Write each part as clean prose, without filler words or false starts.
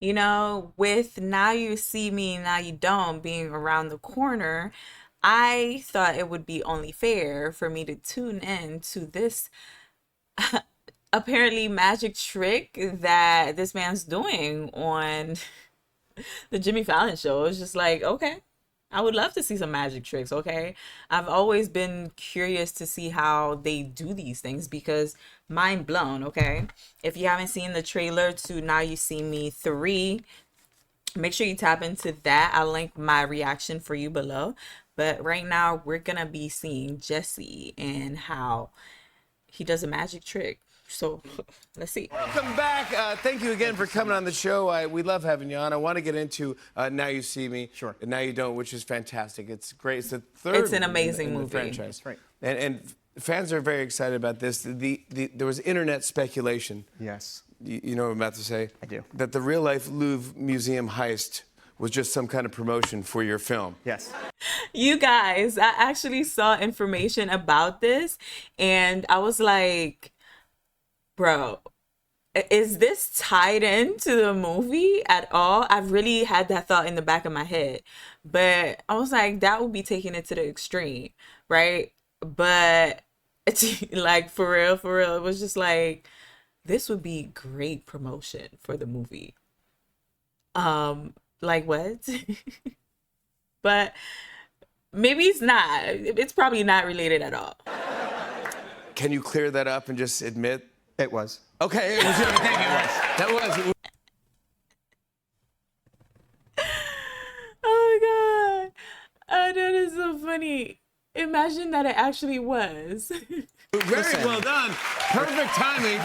You know, with Now You See Me, Now You Don't being around the corner, I thought it would be only fair for me to tune in to this apparently magic trick that this man's doing on the Jimmy Fallon show. It's just like, okay, I would love to see some magic tricks, okay? I've always been curious to see how they do these things because mind blown, okay? If you haven't seen the trailer to Now You See Me 3, make sure you tap into that. I'll link my reaction for you below. But right now, we're gonna be seeing Jesse and how he does a magic trick. So let's see. Welcome back. Thank you again for coming on the show. We love having you on. I want to get into Now You See Me, Sure. and Now You Don't, which is fantastic. It's great. It's the third. It's an amazing in the movie. franchise. That's right. And fans are very excited about this. There was internet speculation. Yes. You know what I'm about to say? I do. That the real life Louvre Museum heist was just some kind of promotion for your film. Yes. You guys, I actually saw information about this and I was like, bro, is this tied into the movie at all? I've really had that thought in the back of my head, but I was like, that would be taking it to the extreme, right? But it's like for real, it was just like, this would be great promotion for the movie. Like what? But maybe it's not. It's probably not related at all. Can you clear that up and just admit? It was. Okay, it was. Thank you. That was. Oh my god. That is so funny. Imagine that it actually was. Very well done. Perfect timing.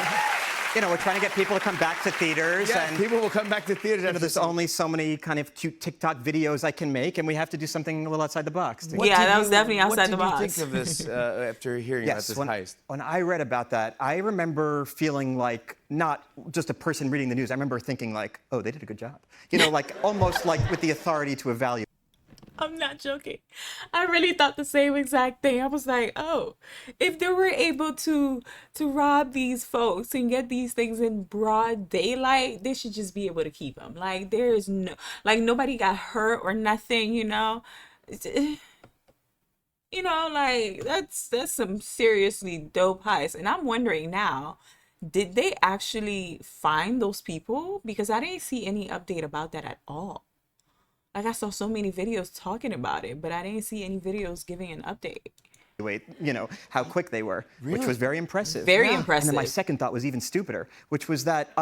You know, we're trying to get people to come back to theaters. Yeah, and people will come back to theaters. you know, there's only so many kind of cute TikTok videos I can make, and we have to do something a little outside the box. Yeah, that was definitely outside the box. What did you think of this after hearing about this heist? When I read about that, I remember feeling like not just a person reading the news. I remember thinking like, oh, they did a good job. You know, like almost like with the authority to evaluate. I'm not joking. I really thought the same exact thing. I was like, oh, if they were able to rob these folks and get these things in broad daylight, they should just be able to keep them. Like there is no, like nobody got hurt or nothing, you know. You know, like that's some seriously dope heist. And I'm wondering now, did they actually find those people? Because I didn't see any update about that at all. Like I saw so many videos talking about it, but I didn't see any videos giving an update. You know, how quick they were, which was very impressive. Very impressive. And then my second thought was even stupider, which was that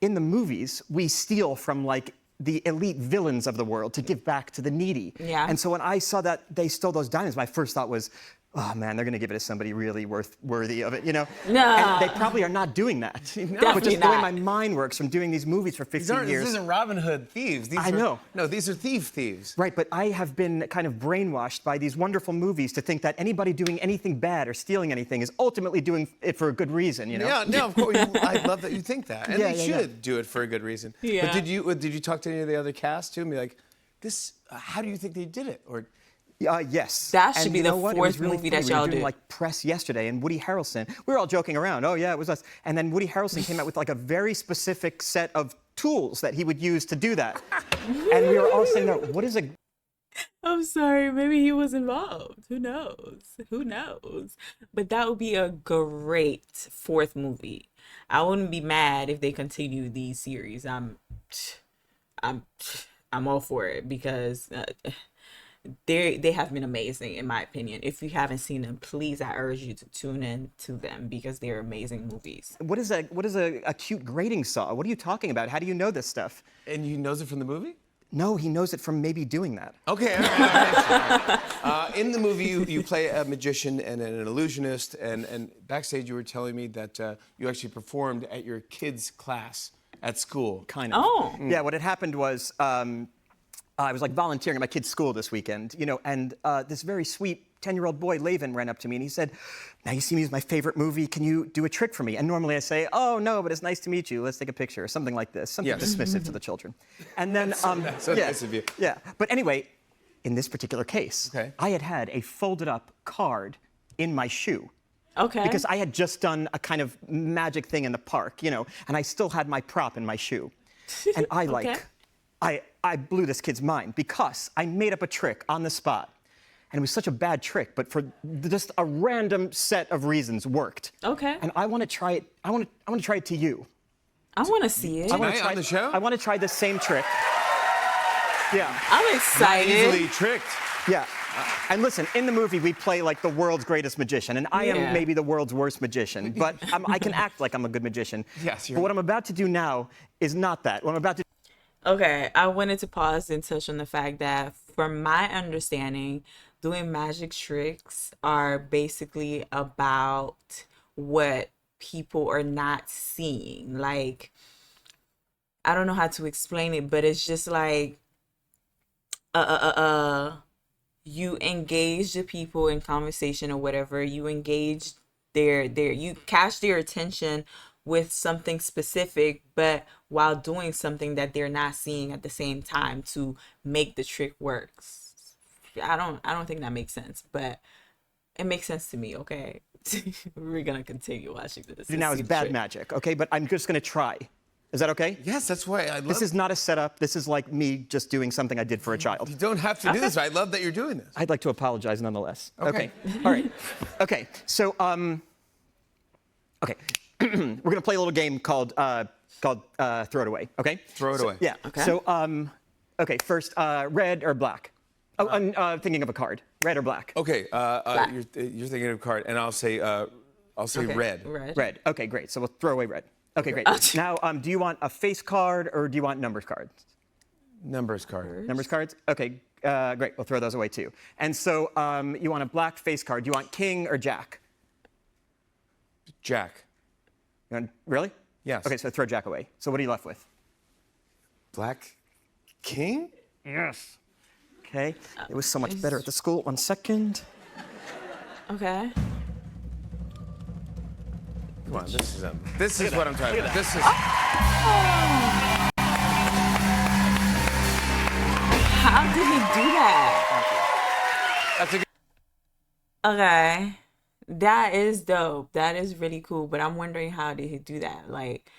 in the movies, we steal from like the elite villains of the world to give back to the needy. Yeah. And so when I saw that they stole those diamonds, my first thought was, oh man, they're going to give it to somebody really worthy of it, you know? No. And they probably are not doing that. Definitely But just not. the way my mind works from doing these movies for 15 years. This isn't Robin Hood thieves. I know. No, these are thieves. Right, but I have been kind of brainwashed by these wonderful movies to think that anybody doing anything bad or stealing anything is ultimately doing it for a good reason, you know? Yeah, no, of course. I love that you think that. And Yeah, they yeah, should do it for a good reason. Yeah. But did you talk to any of the other cast too and be like, this, how do you think they did it? Or Yes. That should And be you the know what? It was fourth really movie funny. that We were y'all doing do. like press yesterday, and Woody Harrelson, we were all joking around. Oh yeah, it was us. And then Woody Harrelson came out with like a very specific set of tools that he would use to do that. And we were all saying, what is a I'm sorry, maybe he was involved. Who knows? Who knows? But that would be a great fourth movie. I wouldn't be mad if they continue these series. I'm all for it because they have been amazing in my opinion. If you haven't seen them, please, I urge you to tune in to them because they're amazing movies. what is a cute grating saw? What are you talking about? How do you know this stuff? and he knows it from the movie? No, he knows it from maybe doing that. Okay. All right. In the movie, you play a magician and an illusionist, and backstage you were telling me that you actually performed at your kids' class at school. Kind of. Oh. Yeah, what had happened was I was like volunteering at my kid's school this weekend, you know, and this very sweet 10-year-old boy, Laven, ran up to me and he said, Now You See Me is my favorite movie. Can you do a trick for me? And normally I say, oh, no, but it's nice to meet you. Let's take a picture or something like this. Something dismissive to the children. And then, so nice of you. Yeah. But anyway, in this particular case, Okay. I had a folded up card in my shoe. Okay. Because I had just done a kind of magic thing in the park, you know, and I still had my prop in my shoe. And I Okay. I blew this kid's mind because I made up a trick on the spot. And it was such a bad trick, but for just a random set of reasons worked. Okay. And I want to try it. I want to try it to you. I want to see it. I wanna Tonight try, on the show? I want to try the same trick. Yeah. I'm excited. Easily tricked. Yeah. And listen, in the movie, we play like the world's greatest magician, and I Yeah. am maybe the world's worst magician, but I can act like I'm a good magician. Yes, you're- But what I'm about to do now is not that. What I'm about to Okay, I wanted to pause and touch on the fact that, from my understanding, doing magic tricks are basically about what people are not seeing. Like, I don't know how to explain it, but it's just like, you engage the people in conversation or whatever. You engage you catch their attention with something specific, but while doing something that they're not seeing at the same time to make the trick works. I don't think that makes sense, but it makes sense to me. Okay, we're gonna continue watching this. do now is bad magic, okay? But I'm just going to try. Is that okay? Yes, that's why I love. This is not a setup. This is like me just doing something I did for a child. You don't have to do this. I love that you're doing this. I'd like to apologize nonetheless. Okay. All right. Okay. So, okay. We're gonna play a little game called Throw It Away. Okay. Throw it away. Yeah. Okay. So, okay. First, red or black? Oh, I'm thinking of a card. Red or black? Okay. You're thinking of a card, and I'll say Okay, red. Red. Okay, great. So we'll throw away red. Okay, great. Now, do you want a face card or do you want numbers cards? Numbers card. Numbers cards? Okay, great. We'll throw those away too. And so you want a black face card. Do you want king or jack? Jack. You want, really? Yes. Okay, so throw jack away. So what are you left with? Black king? Yes. Okay. It was so much better at the school. 1 second. Okay. Come on, this is what I'm talking about. This is. How did he do that? That's a good. Okay. That is dope. That is really cool. But I'm wondering, how did he do that? Like,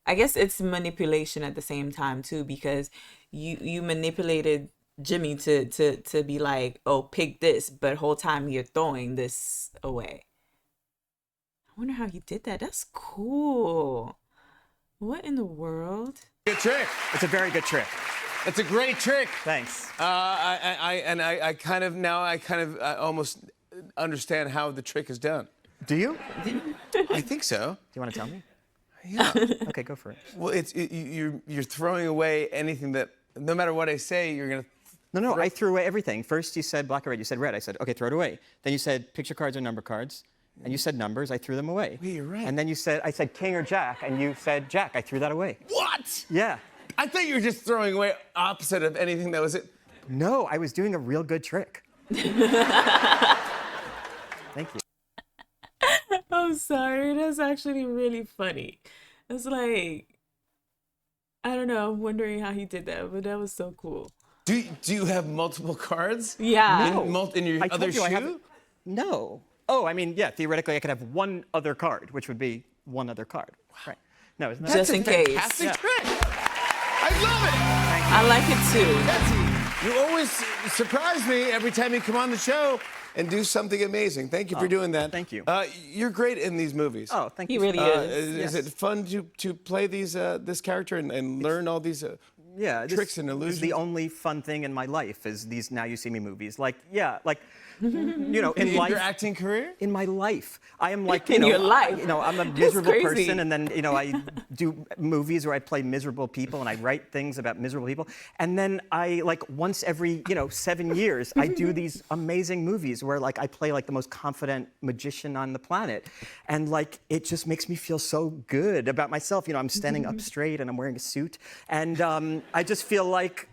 I guess it's manipulation at the same time too, because you manipulated Jimmy to be like, oh, pick this, but whole time you're throwing this away. I wonder how he did that. That's cool. What in the world? Good trick. It's a very good trick. It's a great trick. Thanks. I kind of almost understand how the trick is done. Do you? Do I think so. you want to tell me? Yeah. Okay, go for it. Well, you're throwing away anything that, no matter what I say, you're gonna. No, I threw away everything. First you said black or red. You said red. I said, okay, throw it away. Then you said picture cards or number cards. And you said numbers. I threw them away. Wait, you're right. And then I said king or jack. And you said jack. I threw that away. What? Yeah. I thought you were just throwing away opposite of anything that was it. No, I was doing a real good trick. Thank you. I'm sorry. That's actually really funny. It's like, I don't know. I'm wondering how he did that, but that was so cool. Do you have multiple cards? Yeah. In your I told other you I have- shoe? No. Oh, I mean, yeah, theoretically I could have one other card, which would be one other card. Right. No, isn't that Just in case. Fantastic Yeah. trick. I love it. I like it too. You always surprise me every time you come on the show and do something amazing. Thank you for doing that. thank you. You're great in these movies. Oh, thank He you. really is. Is Yes. it fun to play this character and learn all these Yeah, tricks and this illusions? is the only fun thing in my life is these Now You See Me movies. Like, yeah, like, you know, in life. your acting career? In my life, I am like, you In know, your life? you know, I'm a miserable crazy. person, and then, you know, I do movies where I play miserable people, and I write things about miserable people, and then I, like, once every, 7 years, I do these amazing movies where, like, I play like the most confident magician on the planet, and like, it just makes me feel so good about myself. You know, I'm standing up straight, and I'm wearing a suit, and I just feel like.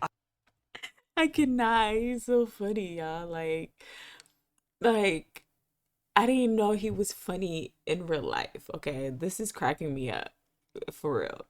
I cannot. He's so funny, y'all. Like, I didn't know he was funny in real life. Okay, this is cracking me up, for real.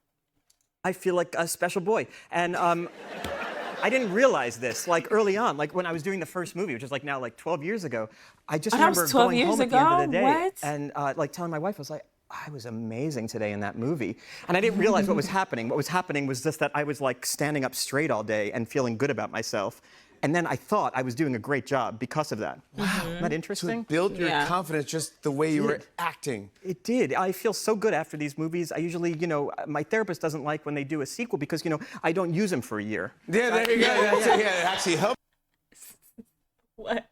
I feel like a special boy. And I didn't realize this, like early on, like when I was doing the first movie, which is like now like 12 years ago, I just Oh, that was remember 12 going years home at the end of the ago? day What? and like telling my wife, I was like, I was amazing today in that movie. And I didn't realize what was happening. What was happening was just that I was like standing up straight all day and feeling good about myself. And then I thought I was doing a great job because of that. Wow. Isn't that So interesting? it built your Yeah. confidence just the way you were acting. It did. I feel so good after these movies. I usually, my therapist doesn't like when they do a sequel because, I don't use them for a year. Yeah, there you go. Yeah, it actually helped. What?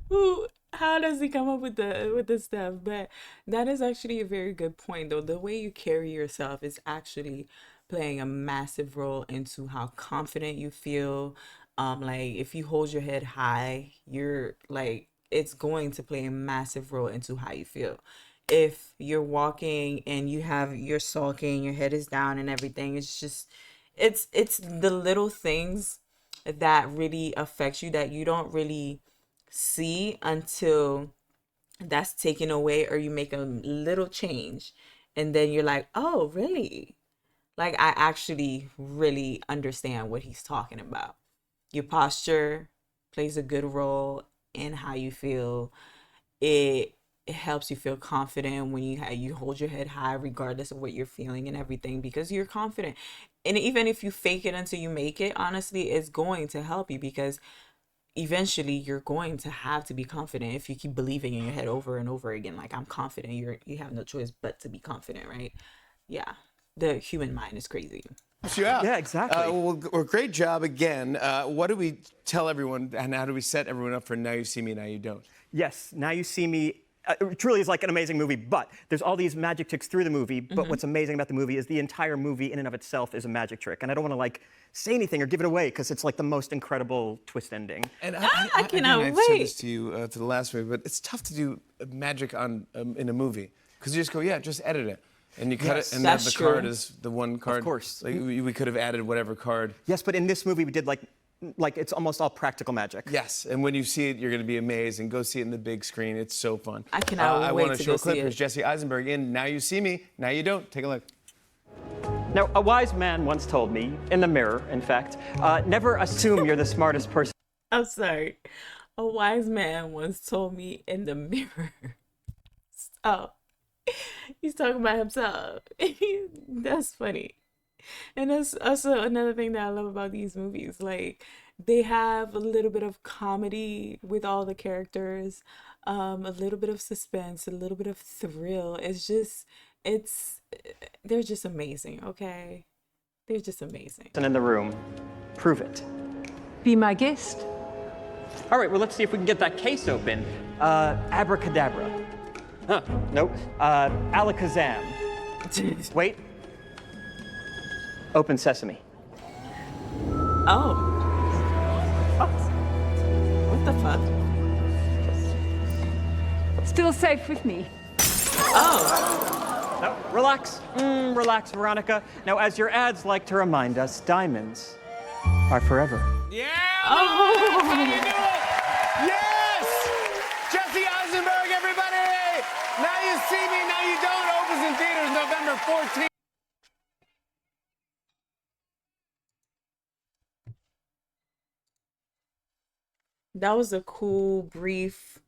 Who? How does he come up with the stuff? But that is actually a very good point, though. The way you carry yourself is actually playing a massive role into how confident you feel. Like if you hold your head high, you're like it's going to play a massive role into how you feel. If you're walking and you're sulking, your head is down and everything, it's the little things that really affect you that you don't really see until that's taken away or you make a little change and then you're like, oh really, like I actually really understand what he's talking about. Your posture plays a good role in how you feel. It helps you feel confident when you hold your head high regardless of what you're feeling and everything because you're confident. And even if you fake it until you make it, honestly, it's going to help you because eventually you're going to have to be confident if you keep believing in your head over and over again like I'm confident. You have no choice but to be confident, right? Yeah, the human mind is crazy. Yeah, exactly. Well, great job again. What do we tell everyone and how do we set everyone up for Now You See Me, Now You Don't? Yes, Now You See Me it truly is like an amazing movie, but there's all these magic tricks through the movie, but what's amazing about the movie is the entire movie in and of itself is a magic trick. And I don't want to like say anything or give it away because it's like the most incredible twist ending. And I cannot I've said wait. this to you to the last movie, but it's tough to do magic on in a movie because you just go, yeah, just edit it. And you cut it, and then That's the true. card is the one card. Of course. Like, we could have added whatever card. Yes, but in this movie we did like it's almost all practical magic. Yes, and when you see it, you're going to be amazed. And go see it in the big screen. It's so fun. I cannot I wait want to show go a clip. see it. Here's Jesse Eisenberg in Now You See Me, Now You Don't. Take a look. Now, a wise man once told me, in the mirror, in fact, never assume you're the smartest person. I'm sorry. A wise man once told me in the mirror. Oh, he's talking about himself. That's funny. And that's also another thing that I love about these movies. Like, they have a little bit of comedy with all the characters, a little bit of suspense, a little bit of thrill. They're just amazing, okay? They're just amazing. And in the room, prove it. Be my guest. All right, well, let's see if we can get that case open. Abracadabra. Huh, nope. Alakazam. Wait. Open sesame. Oh. What the fuck? Still safe with me. Oh. No, relax. Relax, Veronica. Now, as your ads like to remind us, diamonds are forever. Yeah! Oh. That's how you do it! Yes! Jesse Eisenberg, everybody! Now You See Me, Now You Don't opens in theaters November 14th. That was a cool, brief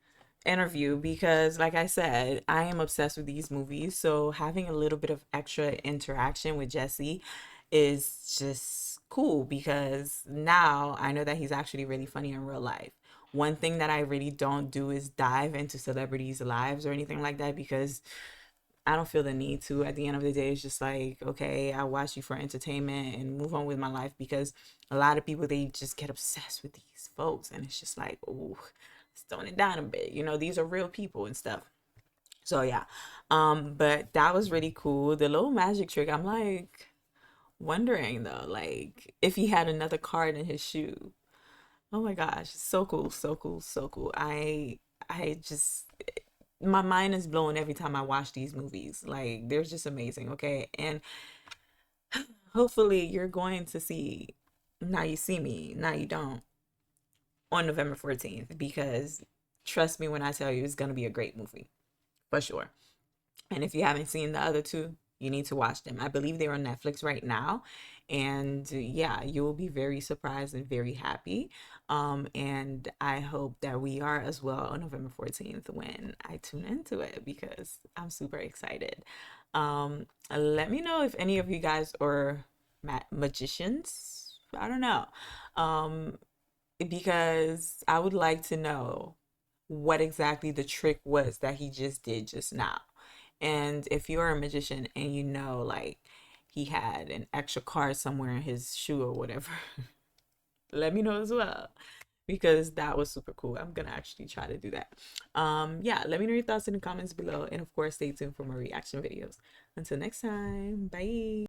interview because, like I said, I am obsessed with these movies. So having a little bit of extra interaction with Jesse is just cool because now I know that he's actually really funny in real life. One thing that I really don't do is dive into celebrities' lives or anything like that because I don't feel the need to. At the end of the day, it's just like, okay, I watch you for entertainment and move on with my life because a lot of people, they just get obsessed with these folks and it's just like, oh, let's tone it down a bit. You know, these are real people and stuff. So yeah, but that was really cool. The little magic trick, I'm like wondering though, like if he had another card in his shoe. Oh my gosh, so cool, so cool, so cool. I just my mind is blown every time I watch these movies. Like they're just amazing, okay? And hopefully you're going to see Now You See Me, Now You Don't on November 14th because trust me when I tell you it's going to be a great movie for sure. And if you haven't seen the other two, you need to watch them. I believe they're on Netflix right now. And yeah, you will be very surprised and very happy. And I hope that we are as well on November 14th when I tune into it, because I'm super excited. Let me know if any of you guys are magicians. I don't know. Because I would like to know what exactly the trick was that he just did just now. And if you're a magician and you know, like, he had an extra card somewhere in his shoe or whatever, let me know as well, because that was super cool. I'm gonna actually try to do that. Yeah, let me know your thoughts in the comments below, and of course stay tuned for more reaction videos. Until next time, bye.